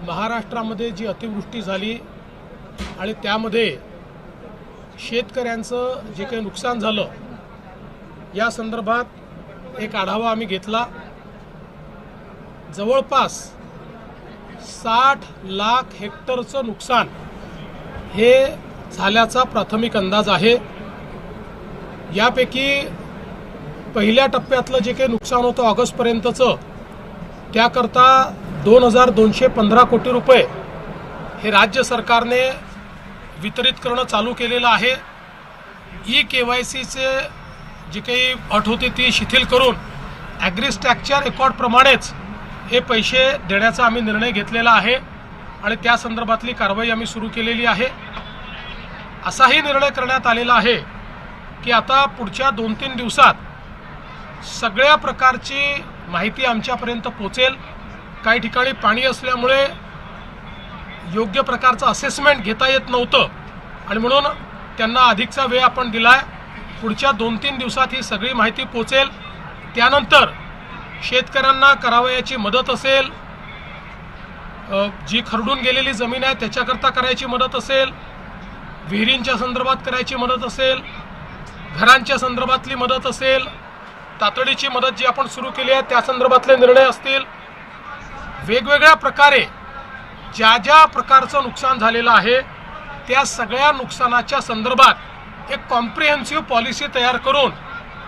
महाराष्ट्रामध्ये जी अतिवृष्टी झाली आणि त्यामध्ये शेतकऱ्यांचं जे काही नुकसान झालं या संदर्भात एक आढावा आम्ही घेतला। जवळपास 60 लाख हेक्टरचं नुकसान हे झाल्याचा प्राथमिक अंदाज आहे। यापैकी पहिल्या टप्प्यातलं जे काही नुकसान होतं ऑगस्टपर्यंतचं त्याकरता 2215 कोटी रुपये हे राज्य सरकारने वितरित करणं चालू केलेलं आहे। KYCचे जी काही अट होती ती शिथिल करून ॲग्रीस्टॅकच्या रेकॉर्डप्रमाणेच हे पैसे देण्याचा आम्ही निर्णय घेतलेला आहे आणि त्या संदर्भातली कारवाई आम्ही सुरू केलेली आहे। असाही निर्णय करण्यात आलेला आहे की आता पुढच्या 2-3 दिवसात सगळ्या प्रकारची माहिती आमच्यापर्यंत पोहोचेल। काही ठिकाणी पाणी असल्यामुळे योग्य प्रकारचं असेसमेंट घेता येत नव्हतं आणि म्हणून त्यांना अधिकचा वेळ आपण दिलाय। पुढच्या 2-3 दिवसात ही सगळी माहिती पोहोचेल। त्यानंतर शेतकऱ्यांना करावयाची मदत असेल, जी खरडून गेलेली जमीन आहे त्याच्याकरता करायची मदत असेल, विहिरींच्या संदर्भात करायची मदत असेल, घरांच्या संदर्भातली मदत असेल, तातडीची मदत जी आपण सुरू केली आहे त्या संदर्भातले निर्णय असतील, वेगवेगळ्या प्रकारे ज्या ज्या प्रकारचं नुकसान झालेलं आहे त्या सगळ्या नुकसानाच्या संदर्भात एक कॉम्प्रिहेन्सिव्ह पॉलिसी तयार करून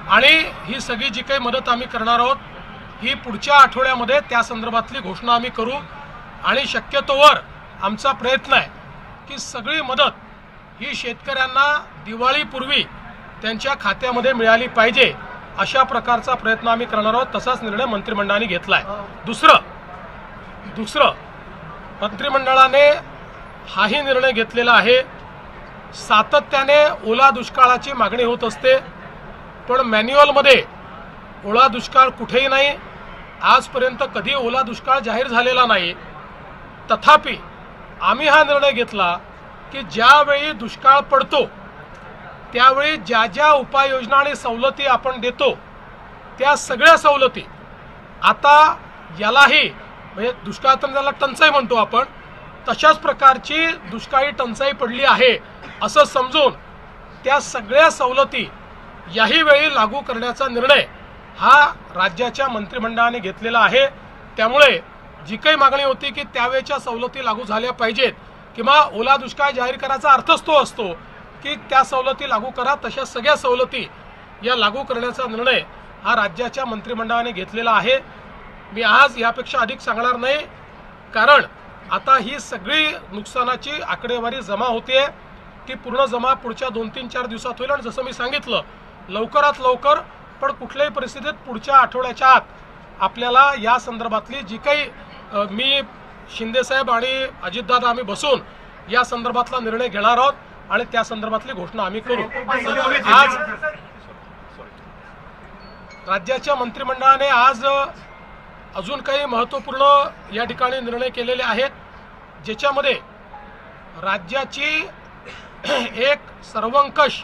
आणि ही सगळी जी काही मदत आम्ही करणार आहोत ही पुढच्या आठवड्यामध्ये त्या संदर्भातली घोषणा आम्ही करू आणि शक्यतोवर आमचा प्रयत्न आहे की सगळी मदत ही शेतकऱ्यांना दिवाळीपूर्वी त्यांच्या खात्यामध्ये मिळाली पाहिजे अशा प्रकारचा प्रयत्न आम्ही करणार आहोत। तसाच निर्णय मंत्रिमंडळाने घेतला आहे। दुसरं मंत्रिमंडळाने हाही निर्णय घेतलेला आहे, सातत्याने ओला दुष्काळाची मागणी होत असते पण मॅन्युअलमध्ये ओला दुष्काळ कुठेही नाही, आजपर्यंत कधी ओला दुष्काळ जाहीर झालेला नाही। तथापि आम्ही हा निर्णय घेतला की ज्यावेळी दुष्काळ पडतो त्यावेळी ज्या ज्या उपाययोजना आणि सवलती आपण देतो त्या सगळ्या सवलती आता यालाही म्हणजे दुष्काळ तर त्याला टंचाई म्हणतो आपण, तशाच प्रकारची दुष्काळी टंचाई पडली आहे असं समजून त्या सगळ्या सवलती याही वेळी लागू करण्याचा निर्णय हा राज्याच्या मंत्रिमंडळाने घेतलेला आहे। त्यामुळे जी काही मागणी होती की त्यावेळच्या सवलती लागू झाल्या पाहिजेत किंवा ओला दुष्काळ जाहीर करायचा अर्थच तो असतो की त्या सवलती लागू करा, तशा सगळ्या सवलती या लागू करण्याचा निर्णय हा राज्याच्या मंत्रिमंडळाने घेतलेला आहे। मी आज यापेक्षा अधिक सांगणार नाही कारण आता ही सगळी नुकसानाची आकडेवारी जमा होते। ती पूर्ण जमा पुढच्या 2-3-4 दिवसात होईल आणि जसं मी सांगितलं लवकरात लवकर पण कुठल्याही परिस्थितीत पुढच्या आठवड्याच्या आत आपल्याला या संदर्भातली जी काही मी शिंदेसाहेब आणि अजितदादा आम्ही बसून या संदर्भातला निर्णय घेणार आहोत आणि त्या संदर्भातली घोषणा आम्ही करू। आज राज्याच्या मंत्रिमंडळाने आज अजून काही महत्त्वपूर्ण या ठिकाणी निर्णय केलेले आहेत ज्याच्यामध्ये राज्याची एक सर्वंकष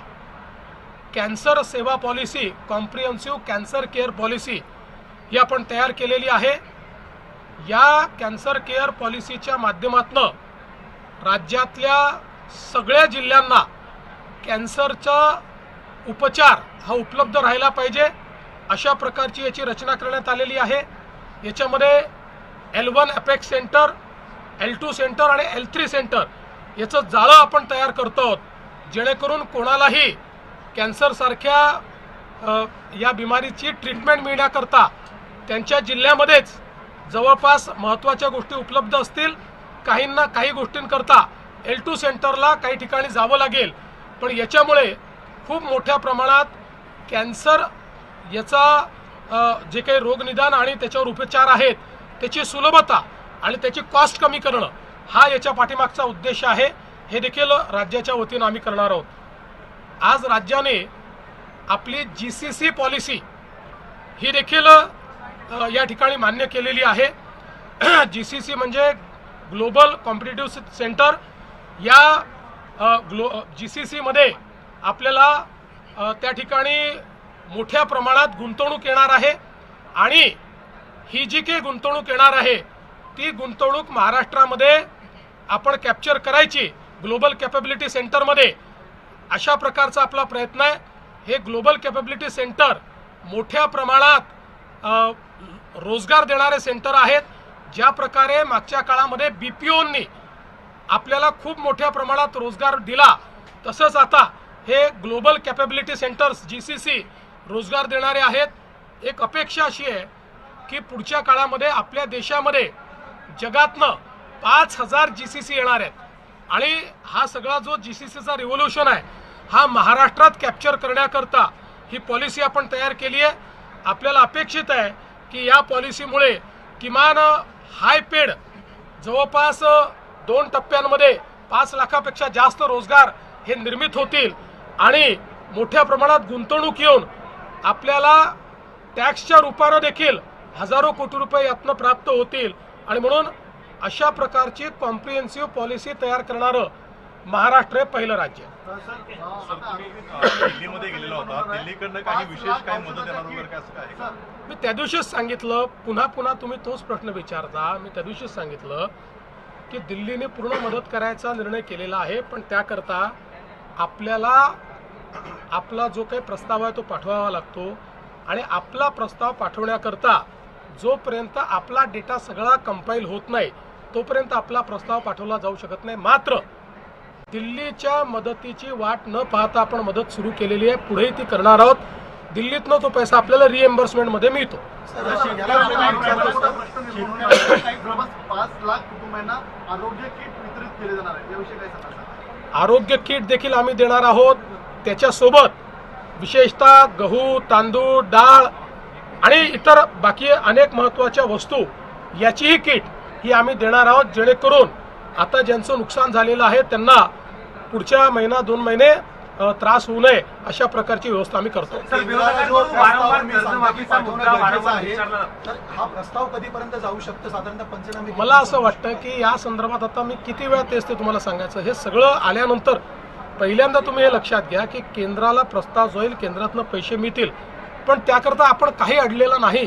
कॅन्सर सेवा policy, comprehensive cancer care policy ही आपण तयार केलेली आहे। या कॅन्सर केअर पॉलिसीच्या माध्यमातून राज्यातल्या सगळ्या जिल्ह्यांना कॅन्सरचा उपचार हा उपलब्ध राहिला पाहिजे अशा प्रकारची याची रचना करण्यात आलेली आहे। याच्यामध्ये L1 apex centre, L2 centre आणि L3 सेंटर याचं जाळं आपण तयार करतो आहोत जेणेकरून कोणालाही कॅन्सरसारख्या या बिमारीची ट्रीटमेंट मिळण्याकरता त्यांच्या जिल्ह्यामध्येच जवळपास महत्त्वाच्या गोष्टी उपलब्ध असतील। काहींना काही गोष्टींकरता L2 सेंटरला काही ठिकाणी जावं लागेल पण याच्यामुळे खूप मोठ्या प्रमाणात कॅन्सर याचा जे काही रोगनिदान आणि त्याच्यावर उपचार आहेत त्याची सुलभता आणि त्याची कॉस्ट कमी करणं हा याच्या पाठीमागचा उद्देश आहे। हे देखील राज्याच्या वतीनं आम्ही करणार आहोत। आज राज्याने आपली GCC पॉलिसी ही देखील या ठिकाणी मान्य केलेली आहे। GCC म्हणजे ग्लोबल कॉम्पिटिटिव्ह सेंटर। या GCC मध्ये आपल्याला त्या ठिकाणी मोठ्या प्रमाणात गुंतवणूक येणार आहे आणि ही जी काही गुंतवणूक येणार आहे ती गुंतवणूक महाराष्ट्रामध्ये आपण कॅप्चर करायची ग्लोबल कॅपॅबिलिटी सेंटरमध्ये, अशा प्रकारचा आपला प्रयत्न आहे। हे ग्लोबल कॅपॅबिलिटी सेंटर मोठ्या प्रमाणात रोजगार देणारे सेंटर आहेत। ज्या प्रकारे मागच्या काळामध्ये BPOंनी आपल्याला खूप मोठ्या प्रमाणात रोजगार दिला, तसंच आता हे ग्लोबल कॅपॅबिलिटी सेंटर्स GCC रोजगार देणारे आहेत। एक अपेक्षा अशी आहे की पुढच्या काळामध्ये आपल्या देशामध्ये जगातनं 5000 GCC येणार आहेत आणि हा सगळा जो GCCचा रिव्होल्यूशन आहे हा महाराष्ट्रात कॅप्चर करण्याकरता ही पॉलिसी आपण तयार केली आहे। आपल्याला अपेक्षित आहे की या पॉलिसीमुळे किमान हाय पेड जवळपास 2 टप्प्यांमध्ये 5 लाखापेक्षा जास्त रोजगार हे निर्मित होतील आणि मोठ्या प्रमाणात गुंतवणूक येऊन आपल्याला टॅक्सच्या रूपाने देखील हजारो कोटी रुपये यातनं प्राप्त होतील आणि म्हणून अशा प्रकारची कॉम्प्रिहेन्सिव्ह पॉलिसी तयार करणारं महाराष्ट्र हे पहिलं राज्य आहे। दिल्लीमध्ये गेलेला होता, दिल्लीकडनं काही विशेष काय मदत येणार वगैरे काय असं काय? मी त्या दिवशीच सांगितलं, पुन्हा तुम्ही तोच प्रश्न विचारता। मी त्या दिवशीच सांगितलं की दिल्लीने पूर्ण मदत करायचा निर्णय केलेला आहे, पण त्याकरता आपल्याला आपला जो काही प्रस्ताव आहे तो पाठवावा लागतो आणि आपला प्रस्ताव पाठवण्याकरता जोपर्यंत आपला डेटा सगळा कंपाईल होत नाही तोपर्यंत आपला प्रस्ताव पाठवला जाऊ शकत नाही। मात्र दिल्लीच्या मदतीची वाट न पाहता आपण मदत सुरू केलेली आहे, पुढेही ती करणार आहोत। दिल्लीतनं तो पैसा आपल्याला रिएम्बर्समेंटमध्ये मिळतो। 5 लाख कुटुंबांना आरोग्य किट वितरित केले जाणार आहे, याविषयी काय सांगाल? आरोग्य किट देखील आम्ही देणार आहोत। त्याच्यासोबत विशेषतः गहू, तांदूळ, डाळ आणि इतर बाकी अनेक महत्त्वाच्या वस्तू याचीही किट ही आम्ही देणार आहोत, जेणेकरून आता ज्यांचं नुकसान झालेलं आहे त्यांना पुढच्या महिना 2 महिने त्रास होऊ नये अशा प्रकारची व्यवस्था आम्ही करतो। हा प्रस्ताव कधीपर्यंत जाऊ शकतो साधारणतः पंचनामे? मला असं वाटतं की या संदर्भात आता मी किती वेळा तेच ते तुम्हाला सांगायचं, हे सगळं आल्यानंतर पहिल्यांदा तुम्ही हे लक्षात घ्या की केंद्राला प्रस्ताव जो येईल केंद्रातनं पैसे मिळतील, पण त्याकरता आपण काही अडलेलं नाही।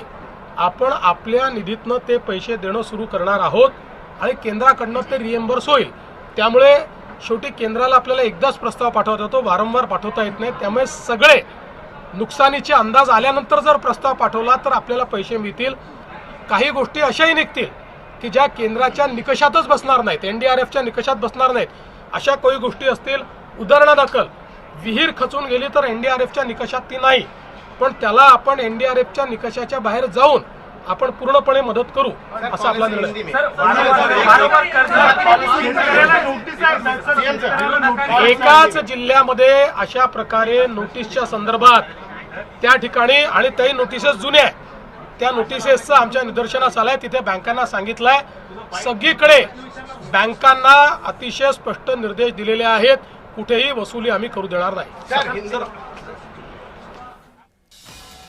आपण आपल्या निधीतनं ते पैसे देणं सुरू करणार आहोत आणि केंद्राकडनं ते रिएम्बर्स होईल। त्यामुळे शेवटी केंद्राला आपल्याला एकदाच प्रस्ताव पाठवता येतो, वारंवार पाठवता येत नाही। त्यामुळे सगळे नुकसानीचे अंदाज आल्यानंतर जर प्रस्ताव पाठवला तर आपल्याला पैसे मिळतील। काही गोष्टी अशाही निघतील की ज्या केंद्राच्या निकषातच बसणार नाहीत, NDRFच्या निकषात बसणार नाहीत, अशा काही गोष्टी असतील। उदाहरणादाखल विहीर खचून गेली तर NDRFच्या निकषात ती नाही, पण त्याला आपण NDRFच्या निकषाच्या बाहेर जाऊन आपण पूर्णपणे मदत करू असा आपला निर्णय। एकाच जिल्ह्यामध्ये अशा प्रकारे नोटीसच्या संदर्भात त्या ठिकाणी आणि त्याही नोटिसेस जुन्या आहेत, त्या नोटिसेसचं आमच्या निदर्शनास आलंय। तिथे बँकांना सांगितलंय, सगळीकडे बँकांना अतिशय स्पष्ट निर्देश दिलेले आहेत, कुठेही वसुली आम्ही करू देणार नाही।